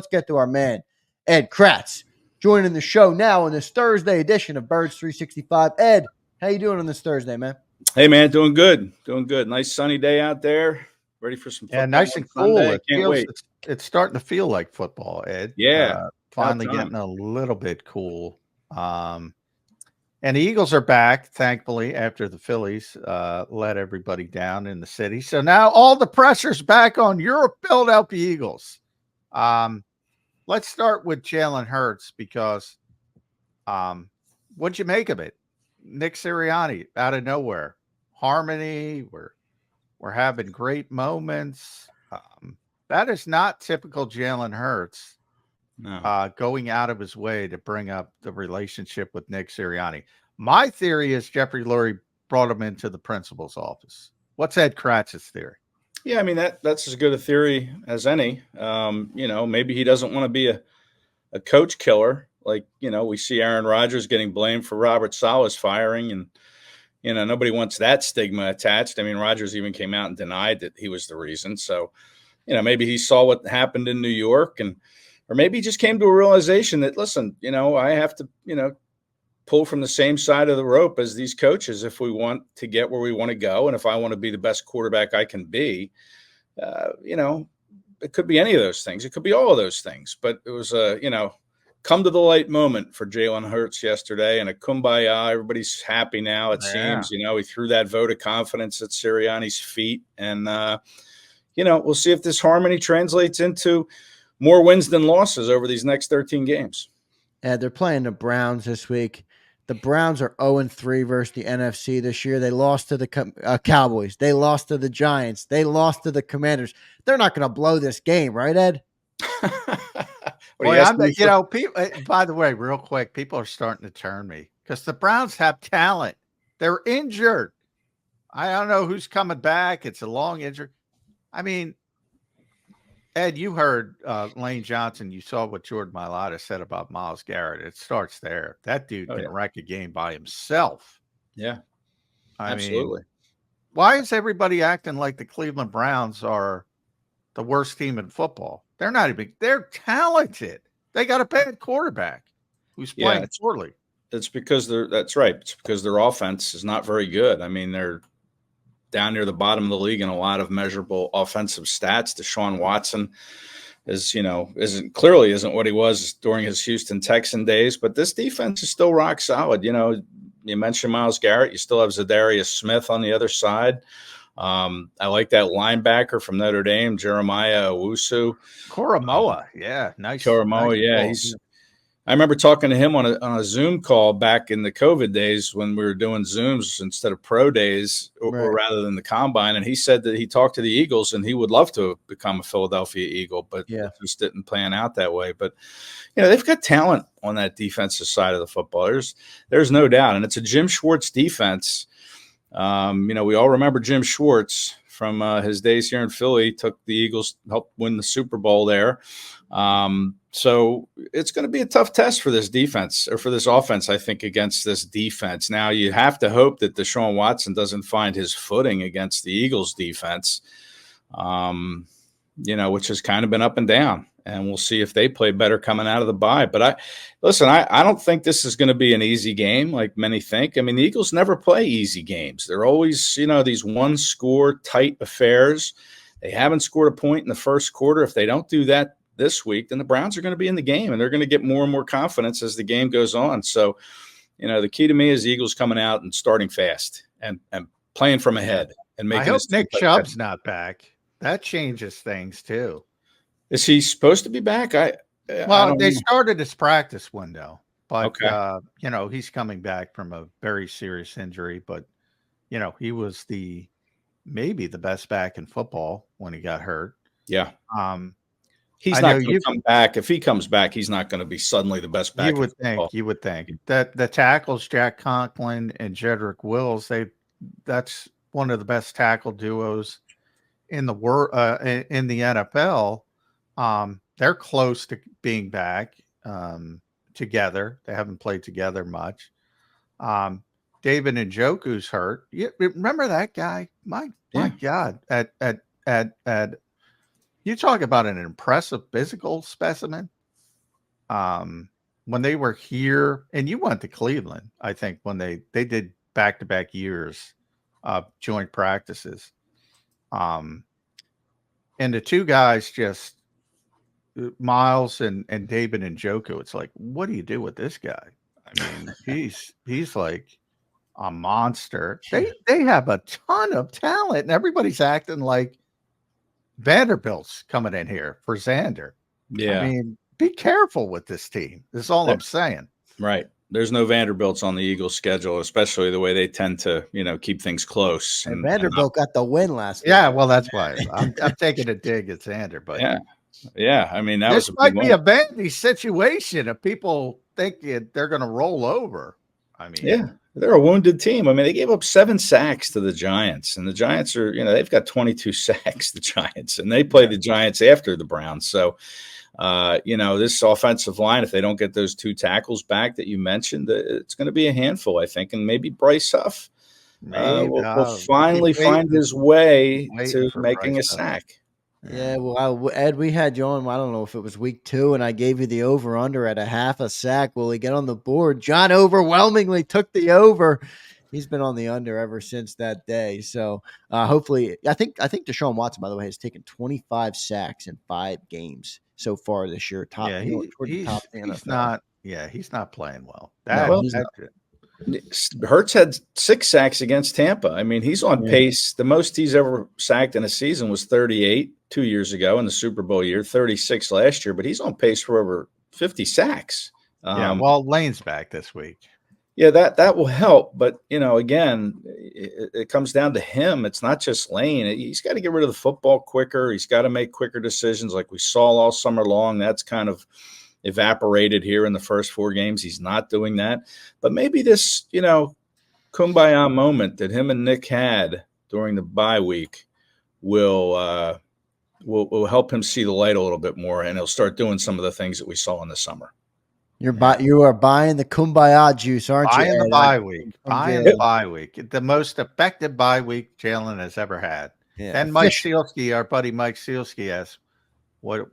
Let's get to our man, Ed Kracz, joining the show now on this Thursday edition of Birds 365. Ed, how you doing on this Thursday, man? Hey, man, doing good. Doing good. Nice sunny day out there. Ready for some football. Yeah, nice and cool. Can't wait. It's starting to feel like football, Ed. Yeah. Finally getting a little bit cool. And the Eagles are back, thankfully, after the Phillies let everybody down in the city. So now all the pressure's back on your Philadelphia Eagles. Let's start with Jaylen Hurts because what'd you make of it? Nick Sirianni out of nowhere. Harmony. We're having great moments. That is not typical Jalen Hurts. No. Going out of his way to bring up the relationship with Nick Sirianni. My theory is Jeffrey Lurie brought him into the principal's office. What's Ed Kratz's theory? Yeah, I mean, that's as good a theory as any. Maybe he doesn't want to be a coach killer. Like, we see Aaron Rodgers getting blamed for Robert Saleh's firing, and, nobody wants that stigma attached. I mean, Rodgers even came out and denied that he was the reason. So, maybe he saw what happened in New York, or maybe he just came to a realization that, listen, I have to, pull from the same side of the rope as these coaches if we want to get where we want to go. And if I want to be the best quarterback I can be, it could be any of those things. It could be all of those things. But it was come to the light moment for Jalen Hurts yesterday, and a kumbaya. Everybody's happy now, it seems. He threw that vote of confidence at Sirianni's feet. And, we'll see if this harmony translates into more wins than losses over these next 13 games. Yeah, they're playing the Browns this week. The Browns are 0-3 versus the NFC this year. They lost to the Cowboys. They lost to the Giants. They lost to the Commanders. They're not going to blow this game, right, Ed? People, by the way, real quick, people are starting to turn me because the Browns have talent. They're injured. I don't know who's coming back. It's a long injury. I mean, Ed, you heard Lane Johnson. You saw what Jordan Mailata said about Myles Garrett. It starts there. That dude can wreck a game by himself. Yeah, absolutely. Mean, why is everybody acting like the Cleveland Browns are the worst team in football? They're not even. They're talented. They got a bad quarterback who's playing poorly. It's because that's right. It's because their offense is not very good. I mean, they're down near the bottom of the league in a lot of measurable offensive stats. Deshaun Watson isn't what he was during his Houston Texan days, but this defense is still rock solid. You mentioned Myles Garrett. You still have Zadarius Smith on the other side. I like that linebacker from Notre Dame, Jeremiah Owusu. Koromoa. Yeah. Nice. Koromoa. Yeah. I remember talking to him on a Zoom call back in the COVID days when we were doing Zooms instead of pro days or rather than the combine. And he said that he talked to the Eagles and he would love to become a Philadelphia Eagle, but it just didn't plan out that way. But, they've got talent on that defensive side of the football. There's no doubt. And it's a Jim Schwartz defense. We all remember Jim Schwartz from his days here in Philly, took the Eagles, helped win the Super Bowl there. So it's going to be a tough test for this defense or for this offense, I think, against this defense. Now, you have to hope that Deshaun Watson doesn't find his footing against the Eagles defense, which has kind of been up and down. And we'll see if they play better coming out of the bye. But I don't think this is going to be an easy game like many think. I mean, the Eagles never play easy games. They're always, these one-score tight affairs. They haven't scored a point in the first quarter. If they don't do that this week, then the Browns are going to be in the game, and they're going to get more and more confidence as the game goes on. So, the key to me is the Eagles coming out and starting fast and playing from ahead and making. I hope Nick Chubb's not back. That changes things too. Is he supposed to be back? They started his practice window, but he's coming back from a very serious injury. But he was maybe the best back in football when he got hurt. Yeah. He's not going to come back. If he comes back, he's not going to be suddenly the best back. You would think that the tackles, Jack Conklin and Jedrick Wills, that's one of the best tackle duos in the in the NFL. They're close to being back together. They haven't played together much. David Njoku's hurt. You remember that guy? My God, at You talk about an impressive physical specimen. When they were here, and you went to Cleveland, I think when they did back-to-back years of joint practices. And the two guys just Miles and David and Njoku, it's like, what do you do with this guy? I mean, he's like a monster. They have a ton of talent, and everybody's acting like Vanderbilt's coming in here for Zander. Yeah. I mean, be careful with this team. That's all I'm saying. Right. There's no Vanderbilts on the Eagles schedule, especially the way they tend to, keep things close. And Vanderbilt got the win last week. Yeah, well, that's why I'm taking a dig at Zander, but yeah. I mean, this might be a Vandy situation if people think they're going to roll over. I mean, yeah, they're a wounded team. I mean, they gave up 7 sacks to the Giants, and the Giants are, they've got 22 sacks, the Giants, and they play the Giants after the Browns. So, this offensive line, if they don't get those 2 tackles back that you mentioned, it's going to be a handful, I think. And maybe Bryce Huff will finally find his way to making a sack. Yeah, well, Ed, we had you on, I don't know if it was week 2, and I gave you the over-under at a half a sack. Will he get on the board? John overwhelmingly took the over. He's been on the under ever since that day. So hopefully, I think Deshaun Watson, by the way, has taken 25 sacks in 5 games so far this year. He's not playing well. Hurts had 6 sacks against Tampa. I mean, he's on pace. The most he's ever sacked in a season was 38 2 years ago in the Super Bowl year, 36 last year, but he's on pace for over 50 sacks. Well, Lane's back this week. Yeah, that will help. But, again, it comes down to him. It's not just Lane. He's got to get rid of the football quicker. He's got to make quicker decisions like we saw all summer long. That's kind of evaporated here in the first 4 games. He's not doing that. But maybe this, kumbaya moment that him and Nick had during the bye week will help him see the light a little bit more, and he'll start doing some of the things that we saw in the summer. You are buying the kumbaya juice, aren't you? Buying the bye week. Buying the bye week. The most effective bye week Jalen has ever had. Yeah. And Mike Sealski, our buddy Mike Sealski, asked what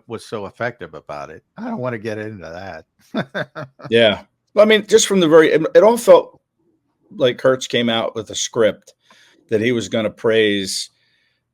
was so effective about it. I don't want to get into that. Yeah. I mean, just from it all felt like Hurts came out with a script that he was going to praise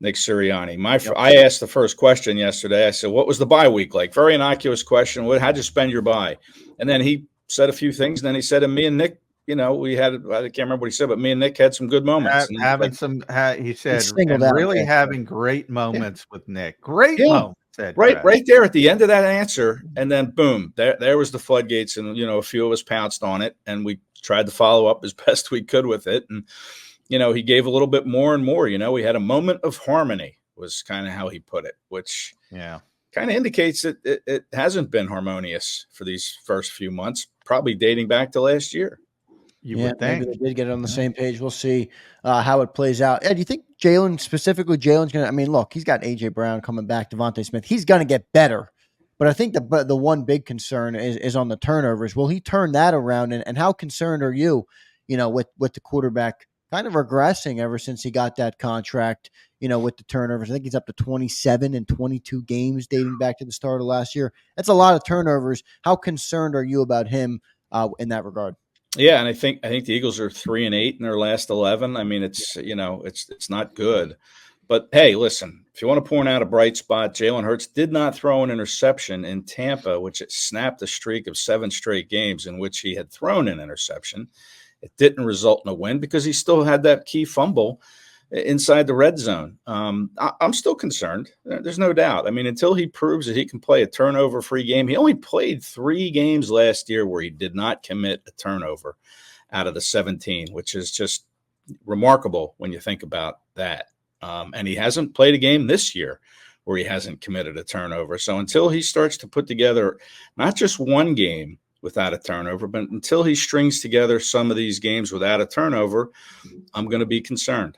Nick Sirianni. I asked the first question yesterday. I said, what was the bye week like? Very innocuous question. How'd you spend your bye? And then he said a few things. And then he said, and me and Nick, we had, I can't remember what he said, but me and Nick had some good moments. He said, really having great moments with Nick. Great moments. Right there at the end of that answer. And then boom, there was the floodgates. And, a few of us pounced on it. And we tried to follow up as best we could with it. And, he gave a little bit more and more. We had a moment of harmony was kind of how he put it, which kind of indicates that it hasn't been harmonious for these first few months, probably dating back to last year. You would think. Maybe they did get it on the same page. We'll see how it plays out. Ed, do you think Jalen's going to – look, he's got A.J. Brown coming back, Devontae Smith. He's going to get better. But I think the one big concern is on the turnovers. Will he turn that around? And how concerned are you, with the quarterback kind of regressing ever since he got that contract, with the turnovers? I think he's up to 27 in 22 games dating back to the start of last year. That's a lot of turnovers. How concerned are you about him in that regard? Yeah, and I think the Eagles are 3-8 in their last 11. I mean, it's it's not good. But hey, listen, if you want to point out a bright spot, Jalen Hurts did not throw an interception in Tampa, which snapped a streak of 7 straight games in which he had thrown an interception. It didn't result in a win because he still had that key fumble inside the red zone. I'm still concerned. There's no doubt. I mean, until he proves that he can play a turnover-free game, he only played 3 games last year where he did not commit a turnover out of the 17, which is just remarkable when you think about that. And he hasn't played a game this year where he hasn't committed a turnover. So until he starts to put together not just one game without a turnover, but until he strings together some of these games without a turnover, I'm going to be concerned.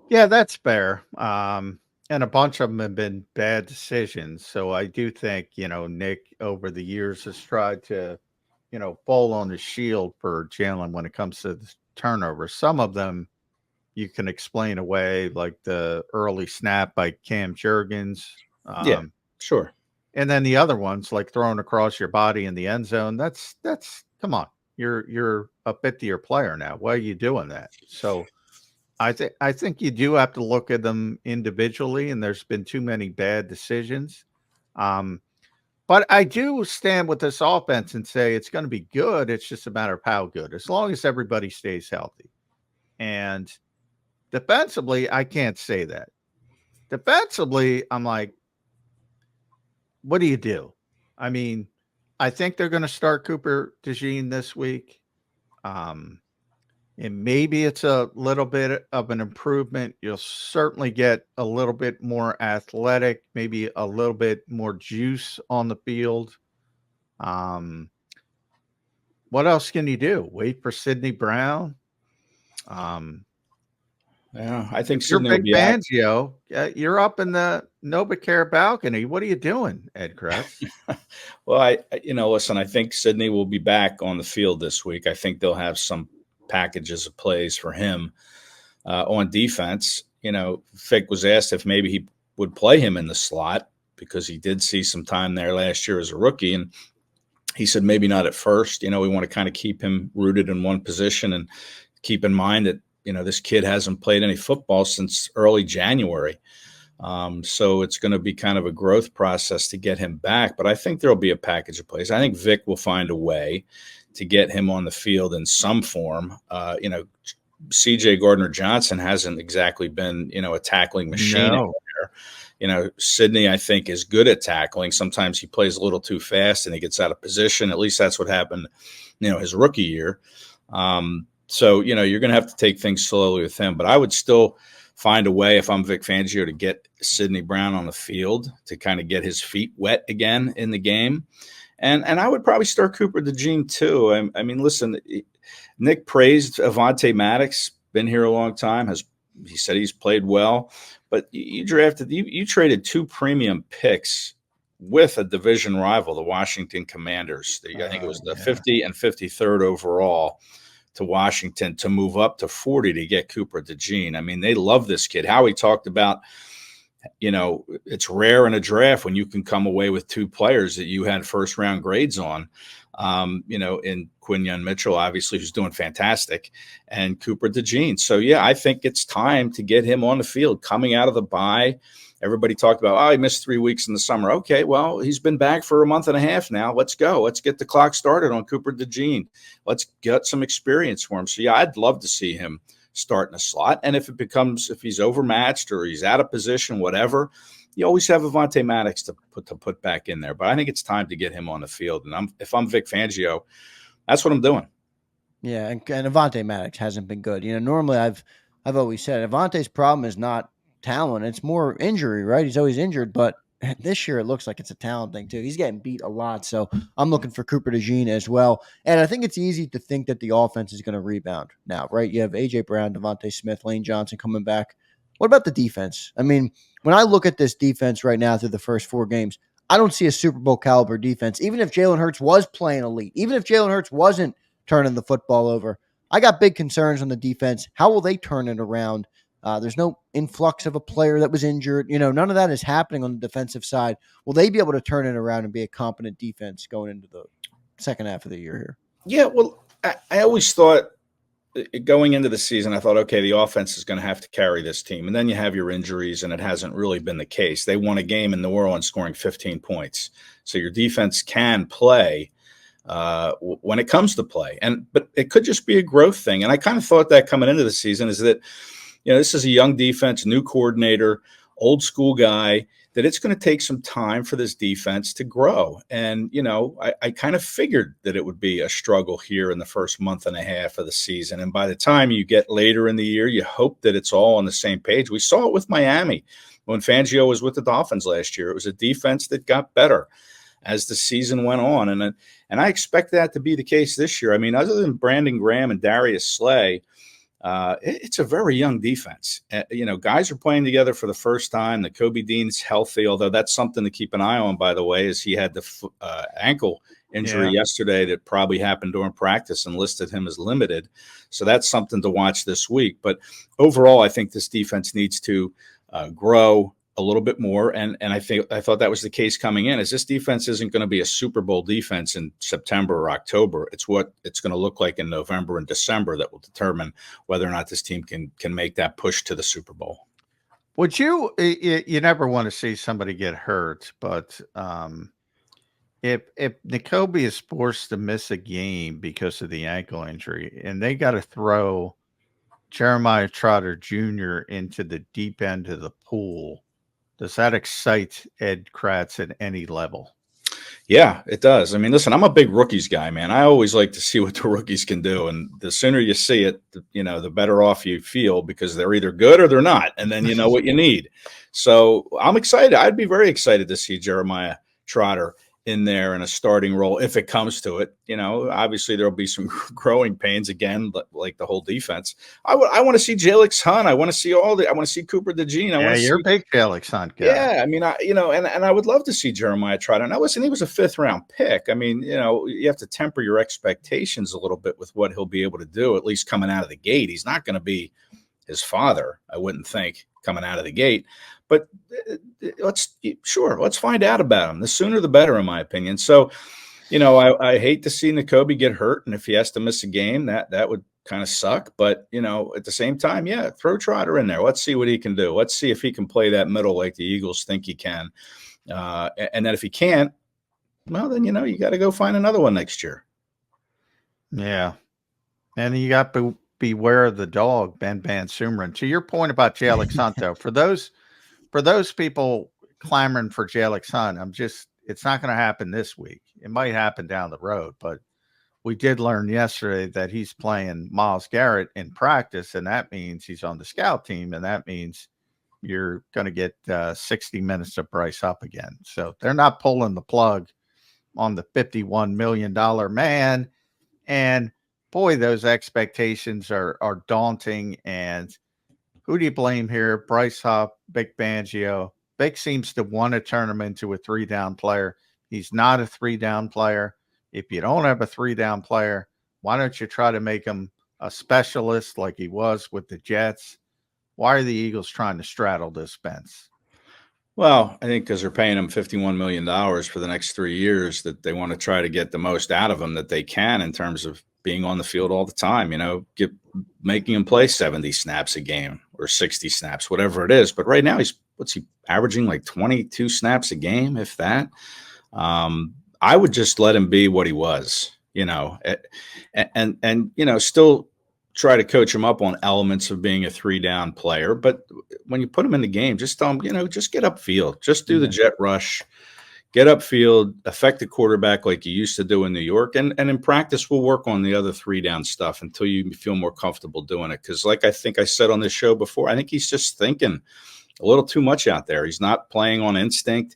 Yeah, that's fair. And a bunch of them have been bad decisions. So I do think, Nick over the years has tried to, fall on the shield for Jalen when it comes to the turnovers. Some of them, you can explain away, like the early snap by Cam Jurgens. Yeah, sure. And then the other ones, like throwing across your body in the end zone, that's come on. You're a 50-year player now. Why are you doing that? So I think you do have to look at them individually, and there's been too many bad decisions. But I do stand with this offense and say it's going to be good. It's just a matter of how good, as long as everybody stays healthy. And defensively, I can't say that. Defensively, I'm like, what do you do? I mean, I think they're going to start Cooper DeJean this week. And maybe it's a little bit of an improvement. You'll certainly get a little bit more athletic, maybe a little bit more juice on the field. What else can you do? Wait for Sidney Brown. Yeah, I think You're Sidney will Big be out. Fangio. You're up in the NovaCare balcony. What are you doing, Ed Kracz? Well, listen, I think Sidney will be back on the field this week. I think they'll have some packages of plays for him on defense. Fick was asked if maybe he would play him in the slot because he did see some time there last year as a rookie. And he said maybe not at first. We want to kind of keep him rooted in one position and keep in mind that, this kid hasn't played any football since early January. So it's going to be kind of a growth process to get him back. But I think there'll be a package of plays. I think Vic will find a way to get him on the field in some form. CJ Gardner-Johnson hasn't exactly been, a tackling machine. No. Sidney, I think, is good at tackling. Sometimes he plays a little too fast and he gets out of position. At least that's what happened, his rookie year. So, you're going to have to take things slowly with him. But I would still find a way, if I'm Vic Fangio, to get Sidney Brown on the field to kind of get his feet wet again in the game. And I would probably start Cooper DeJean too. I mean, listen, Nick praised Avonte Maddox, been here a long time. He said he's played well. But you traded 2 premium picks with a division rival, the Washington Commanders. I think it was the 50 and 53rd overall to Washington to move up to 40 to get Cooper DeJean. I mean, they love this kid. Howie talked about, it's rare in a draft when you can come away with 2 players that you had first round grades on, in Quinyon Mitchell, obviously, who's doing fantastic, and Cooper DeJean. So, yeah, I think it's time to get him on the field coming out of the bye. Everybody talked about, he missed 3 weeks in the summer. Okay, well, he's been back for a month and a half now. Let's go. Let's get the clock started on Cooper DeJean. Let's get some experience for him. So, yeah, I'd love to see him start in a slot. And if he's overmatched or he's out of position, whatever, you always have Avonte Maddox to put back in there. But I think it's time to get him on the field. And if I'm Vic Fangio, that's what I'm doing. Yeah, and Avonte Maddox hasn't been good. Normally I've always said Avonte's problem is not talent, it's more injury, right? He's always injured, but this year it looks like it's a talent thing too. He's getting beat a lot, so I'm looking for Cooper DeJean as well. And I think it's easy to think that the offense is going to rebound now, right? You have A.J. Brown, Devontae Smith, Lane Johnson coming back. What about the defense? I mean, when I look at this defense right now through the first 4 games, I don't see a Super Bowl caliber defense. Even if Jalen Hurts was playing elite, even if Jalen Hurts wasn't turning the football over, I got big concerns on the defense. How will they turn it around? There's no influx of a player that was injured. None of that is happening on the defensive side. Will they be able to turn it around and be a competent defense going into the second half of the year here? Yeah, well, I always thought going into the season, I thought, okay, the offense is going to have to carry this team. And then you have your injuries, and it hasn't really been the case. They won a game in New Orleans scoring 15 points. So your defense can play when it comes to play. But it could just be a growth thing. And I kind of thought that coming into the season is that, this is a young defense, new coordinator, old school guy, that it's going to take some time for this defense to grow. And, I kind of figured that it would be a struggle here in the first month and a half of the season. And by the time you get later in the year, you hope that it's all on the same page. We saw it with Miami when Fangio was with the Dolphins last year. It was a defense that got better as the season went on. And I expect that to be the case this year. I mean, other than Brandon Graham and Darius Slay, It's a very young defense. Guys are playing together for the first time. The Kobe Dean's healthy, although that's something to keep an eye on, by the way, as he had the ankle injury yesterday that probably happened during practice and listed him as limited. So that's something to watch this week. But overall, I think this defense needs to grow a little bit more. And I thought that was the case coming in, as this defense isn't going to be a Super Bowl defense in September or October. It's what it's going to look like in November and December that will determine whether or not this team can make that push to the Super Bowl. Would you never want to see somebody get hurt, but if Jakobi is forced to miss a game because of the ankle injury and they got to throw Jeremiah Trotter Jr. into the deep end of the pool, does that excite Ed Kracz at any level? Yeah, it does. I mean, listen, I'm a big rookies guy, man. I always like to see what the rookies can do. And the sooner you see it, the better off you feel, because they're either good or they're not. And then you know what you need. So I'm excited. I'd be very excited to see Jeremiah Trotter in there in a starting role if it comes to it. Obviously there'll be some growing pains again, like the whole defense. I want to see Jalen Hunt. I want to see I want to see Cooper DeJean. You're a big Jalen Hunt guy. Yeah, I mean, and I would love to see Jeremiah Trotter. Now, listen, he was a 5th round pick. I mean, you have to temper your expectations a little bit with what he'll be able to do, at least coming out of the gate. He's not going to be his father, I wouldn't think, coming out of the gate. But let's find out about him. The sooner the better, in my opinion. So, I hate to see Jakobi get hurt, and if he has to miss a game, that would kind of suck. But at the same time, throw Trotter in there. Let's see what he can do. Let's see if he can play that middle like the Eagles think he can. And then if he can't, well, then you got to go find another one next year. Yeah, and you got to beware of the dog, Ben Van Sumeren. To your point about Jalen Hunt, though, for those people clamoring for Jalen Hunt, it's not going to happen this week. It might happen down the road, but we did learn yesterday that he's playing Myles Garrett in practice, and that means he's on the scout team, and that means you're going to get 60 minutes of Bryce Huff again. So they're not pulling the plug on the $51 million man. And boy, those expectations are daunting. And who do you blame here? Bryce Huff, Vic Fangio. Vic seems to want to turn him into a 3-down player. He's not a 3-down player. If you don't have a 3-down player, why don't you try to make him a specialist like he was with the Jets? Why are the Eagles trying to straddle this fence? Well, I think because they're paying him $51 million for the next 3 years, that they want to try to get the most out of him that they can in terms of being on the field all the time, making him play 70 snaps a game or 60 snaps, whatever it is. But right now what's he averaging, like 22 snaps a game, if that? I would just let him be what he was, and still try to coach him up on elements of being a 3-down player. But when you put him in the game, just tell him, just get upfield, just do the jet rush, get upfield, affect the quarterback like you used to do in New York. And in practice, we'll work on the other 3-down stuff until you feel more comfortable doing it. Because like I think I said on this show before, I think he's just thinking a little too much out there. He's not playing on instinct.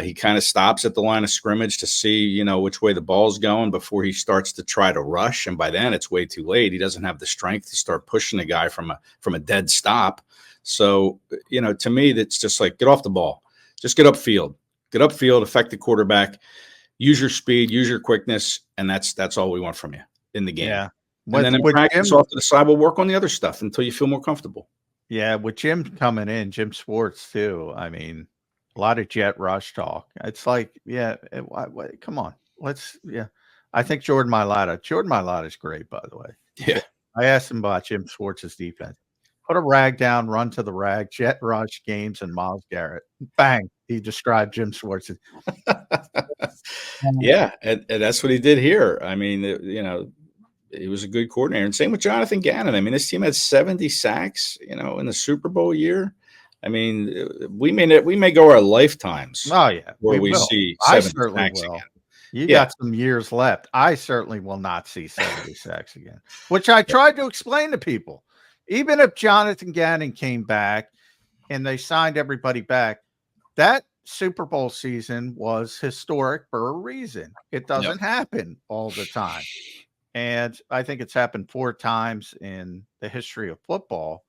He kind of stops at the line of scrimmage to see, which way the ball's going before he starts to try to rush. And by then it's way too late. He doesn't have the strength to start pushing a guy from a dead stop. So, to me, that's just like, get off the ball, just get upfield, affect the quarterback, use your speed, use your quickness. And that's all we want from you in the game. Yeah. And then in practice off to the side, we'll work on the other stuff until you feel more comfortable. Yeah. With Jim coming in, Jim Schwartz too. I mean, a lot of jet rush talk. It's like, come on. I think Jordan Mailata is great, by the way. Yeah. I asked him about Jim Schwartz's defense. Put a rag down, run to the rag, jet rush games, and Myles Garrett. Bang. He described Jim Schwartz. Yeah. And that's what he did here. I mean, he was a good coordinator. And same with Jonathan Gannon. I mean, this team had 70 sacks, in the Super Bowl year. I mean, we may go our lifetimes. Oh yeah, where we see 70 sacks again. You got some years left. I certainly will not see 70 sacks again, which I tried to explain to people. Even if Jonathan Gannon came back and they signed everybody back, that Super Bowl season was historic for a reason. It doesn't happen all the time. And I think it's happened 4 times in the history of football.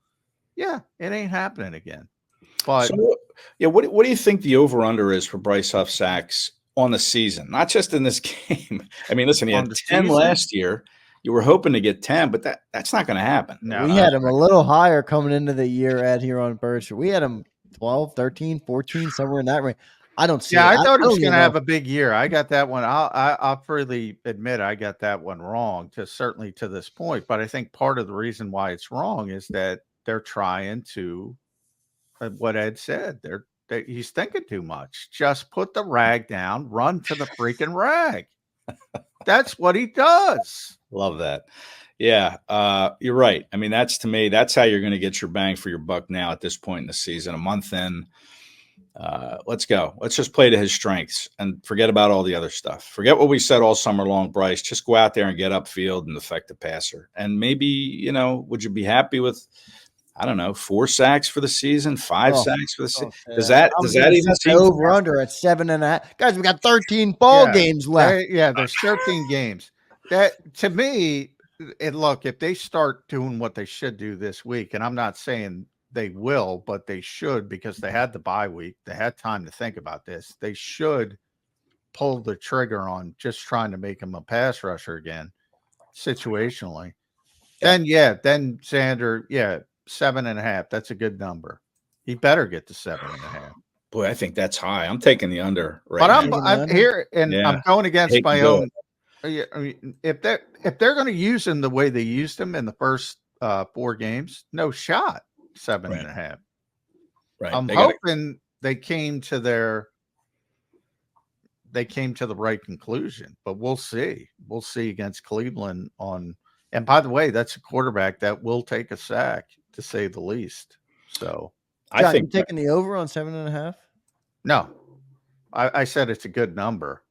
Yeah, it ain't happening again. But so, yeah, what do you think the over under is for Bryce Huff sacks on the season? Not just in this game. I mean, listen, he had 10 last year. You were hoping to get 10, but that's not going to happen. No, we had him a little higher coming into the year at here on Birds. We had him 12, 13, 14, somewhere in that range. I don't see. Yeah, I thought he was going to have a big year. I got that one. I'll freely admit I got that one wrong, certainly to this point. But I think part of the reason why it's wrong is that they're trying to, what Ed said, he's thinking too much. Just put the rag down, run to the freaking rag. That's what he does. Love that. Yeah, you're right. I mean, to me, that's how you're going to get your bang for your buck now at this point in the season, a month in. Let's go. Let's just play to his strengths and forget about all the other stuff. Forget what we said all summer long, Bryce. Just go out there and get upfield and affect the passer. And maybe, would you be happy with, I don't know, 4 sacks for the season, 5 sacks for the season? Does that even seem over under at 7.5? Guys, we got 13 ball games left. There's 13 games. That, to me, look, if they start doing what they should do this week, and I'm not saying they will, but they should, because they had the bye week. They had time to think about this. They should pull the trigger on just trying to make him a pass rusher again, situationally. Then Zander, 7.5. That's a good number. He better get to 7.5. Boy, I think that's high. I'm taking the under right now. But I'm here, and I'm going against my own. If they're going to use him the way they used him in the first 4 games, no shot. 7.5. Right. I'm hoping they came to the right conclusion, but we'll see. We'll see against Cleveland and by the way, that's a quarterback that will take a sack, to say the least. So I think taking the over on 7.5. No, I said it's a good number.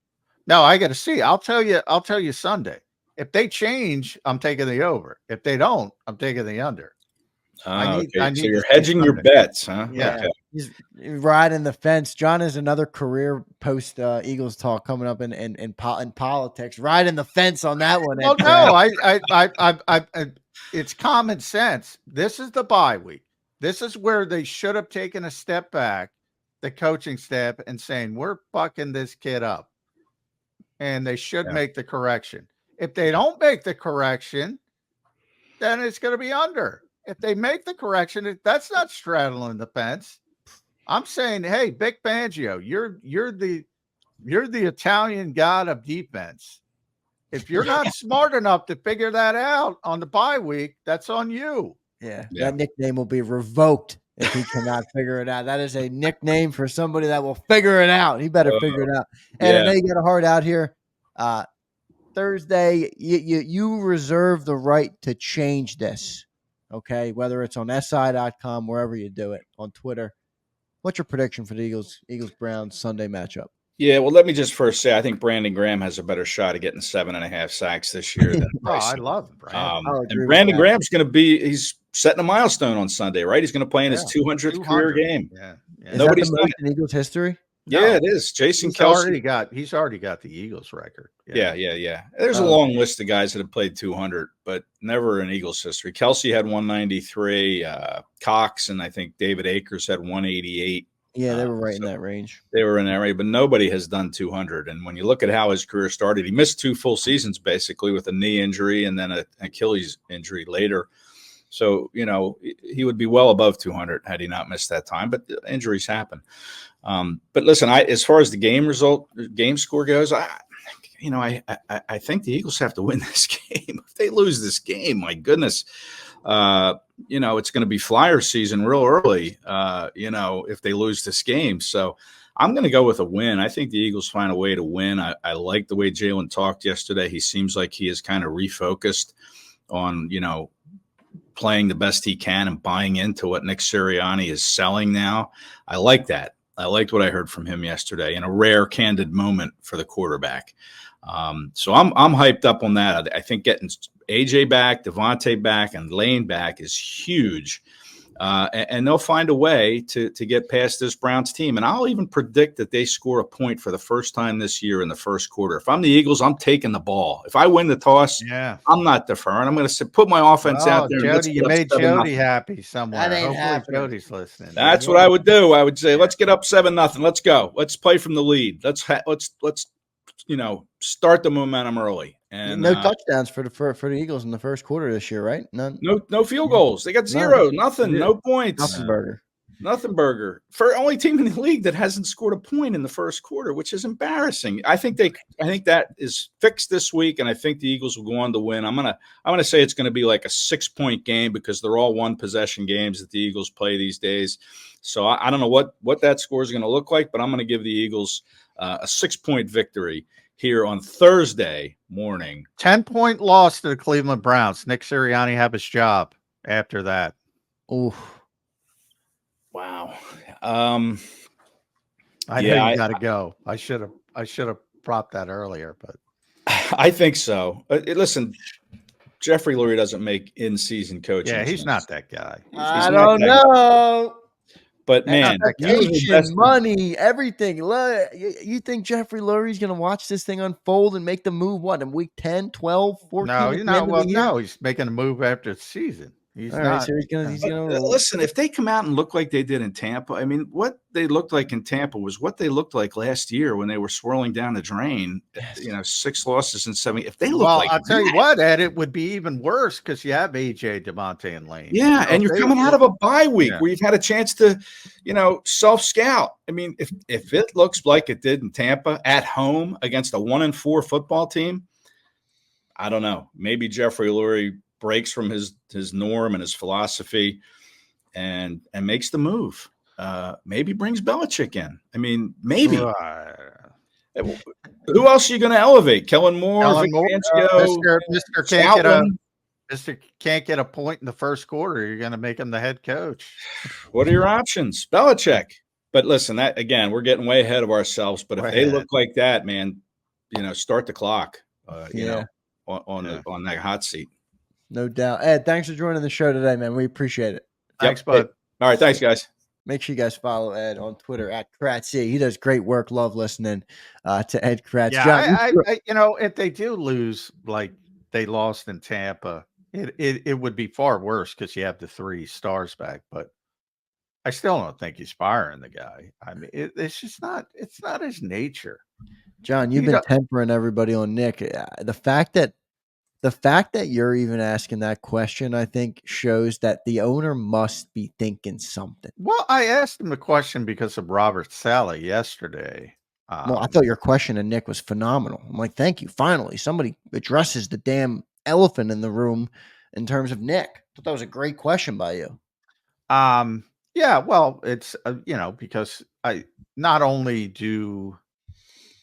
No, I got to see. I'll tell you Sunday. If they change, I'm taking the over. If they don't, I'm taking the under. So you're hedging your bets, huh? Yeah. Okay. He's riding the fence. John has another career post Eagles talk coming up in politics. Riding the fence on that one. Well, no, it's common sense. This is the bye week. This is where they should have taken a step back, the coaching staff, and saying, we're fucking this kid up. And they should make the correction. If they don't make the correction, then it's going to be under. If they make the correction, that's not straddling the fence. I'm saying, hey, Vic Fangio, you're the Italian god of defense. If you're not smart enough to figure that out on the bye week, that's on you. Yeah, that nickname will be revoked if he cannot figure it out. That is a nickname for somebody that will figure it out. He better figure it out. And I know you got a heart out here. Thursday, you reserve the right to change this. Okay, whether it's on SI.com, wherever you do it, on Twitter. What's your prediction for the Eagles-Browns Sunday matchup? Yeah, well, let me just first say I think Brandon Graham has a better shot of getting 7.5 sacks this year than Bryce. I love Brandon. And Brandon Graham's going to he's setting a milestone on Sunday, right? He's going to play in his 200th career game. Yeah. Nobody's done it in Eagles history. Yeah, it is. Jason Kelce. He's already got the Eagles record. Yeah. There's a long list of guys that have played 200, but never in Eagles history. Kelce had 193. Cox and I think David Akers had 188. Yeah, they were right in that range. They were in that range, but nobody has done 200. And when you look at how his career started, he missed 2 full seasons basically with a knee injury and then an Achilles injury later. So, he would be well above 200 had he not missed that time, but injuries happen. But listen, as far as the game score goes, I think the Eagles have to win this game. If they lose this game, my goodness, it's going to be Flyer season real early, if they lose this game. So I'm going to go with a win. I think the Eagles find a way to win. I like the way Jalen talked yesterday. He seems like he is kind of refocused on, playing the best he can and buying into what Nick Sirianni is selling now. I like that. I liked what I heard from him yesterday in a rare, candid moment for the quarterback. So I'm hyped up on that. I think getting AJ back, Devontae back, and Lane back is huge and they'll find a way to get past this Browns team. And I'll even predict that they score a point for the first time this year in the first quarter. If I'm the Eagles, I'm taking the ball. If I win the toss, I'm not deferring. I'm going to put my offense out there. Jody, you made Jody happy somewhere. That ain't Hopefully happening. Jody's listening. That's what I would do. I would say, let's get up 7-0. Let's go. Let's play from the lead. Let's start the momentum early. And no touchdowns for the Eagles in the first quarter this year, right? None. No field goals. They got zero. Nothing. No points. Nothing burger. For only team in the league that hasn't scored a point in the first quarter, which is embarrassing. I think that is fixed this week, and I think the Eagles will go on to win. I'm gonna say it's gonna be like a 6-point game because they're all one possession games that the Eagles play these days. So I don't know what that score is gonna look like, but I'm gonna give the Eagles a 6-point victory here on Thursday morning. 10-point loss to the Cleveland Browns. Nick Sirianni have his job after that. Oh, wow. I know you got to go. I should have propped that earlier, but I think so. Listen, Jeffrey Lurie doesn't make in-season coaching. Yeah, he's not that guy. I don't know. But man, money, everything. You think Jeffrey Lurie's going to watch this thing unfold and make the move, what, in week 10, 12, 14? No, he's making a move after the season. He's All not. Right, so he's gonna listen, if they come out and look like they did in Tampa, I mean, what they looked like in Tampa was what they looked like last year when they were swirling down the drain. Yes. 6 losses and 7. If they look I'll tell you what, Ed, it would be even worse because you have AJ, Devontae, and Lane. Yeah, and you're coming out of a bye week where you've had a chance to, self-scout. I mean, if it looks like it did in Tampa at home against a 1-4 football team, I don't know. Maybe Jeffrey Lurie breaks from his norm and his philosophy and makes the move. Maybe brings Belichick in. I mean, maybe. Who else are you going to elevate? Kellen Moore, Mr. Can't get a point in the first quarter. You're going to make him the head coach. What are your options? Belichick. But listen, that again, we're getting way ahead of ourselves. But if they look like that, man, start the clock. On that hot seat. No doubt. Ed, thanks for joining the show today, man. We appreciate it. Thanks, bud. All right. Thanks, guys. Make sure you guys follow Ed on Twitter at Kracz. He does great work. Love listening to Ed Kracz. Yeah, if they do lose, like they lost in Tampa, it would be far worse because you have the 3 stars back. But I still don't think he's firing the guy. I mean, it's just not. It's not his nature. John, you've been tempering everybody on Nick. The fact that you're even asking that question, I think, shows that the owner must be thinking something. Well, I asked him the question because of Robert Saleh yesterday. I thought your question to Nick was phenomenal. I'm like, thank you. Finally, somebody addresses the damn elephant in the room in terms of Nick. I thought that was a great question by you. Yeah, well, it's, because not only do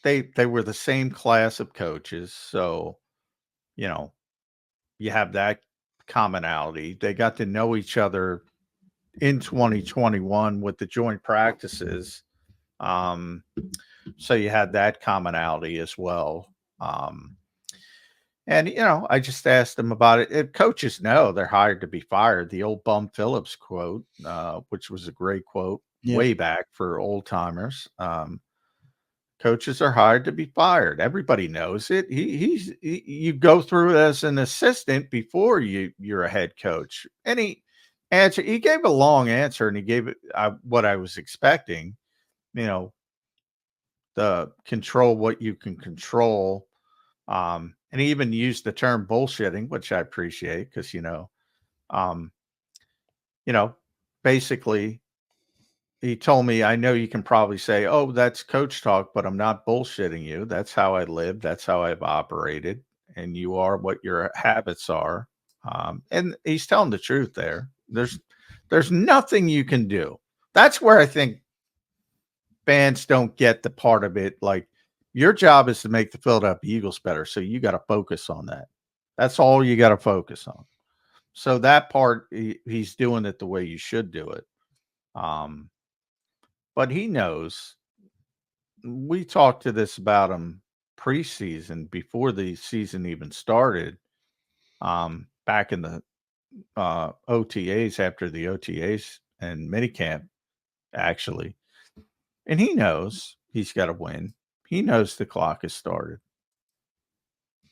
they were the same class of coaches. So, you have that commonality. They got to know each other in 2021 with the joint practices. So you had that commonality as well. And, I just asked them about it. If coaches know they're hired to be fired. The old Bum Phillips quote, which was a great quote way back for old timers. Coaches are hired to be fired. Everybody knows it. You go through it as an assistant before you're a head coach. And he gave a long answer, and he gave it what I was expecting. The control what you can control. And he even used the term bullshitting, which I appreciate because basically. He told me, I know you can probably say, oh, that's coach talk, but I'm not bullshitting you. That's how I live. That's how I've operated. And you are what your habits are. And he's telling the truth there. There's nothing you can do. That's where I think fans don't get the part of it. Like, your job is to make the Philadelphia Eagles better. So you got to focus on that. That's all you got to focus on. So that part, he's doing it the way you should do it. But he knows. We talked to this about him preseason before the season even started. Back in the OTAs after the OTAs and minicamp, actually. And he knows he's got to win. He knows the clock has started.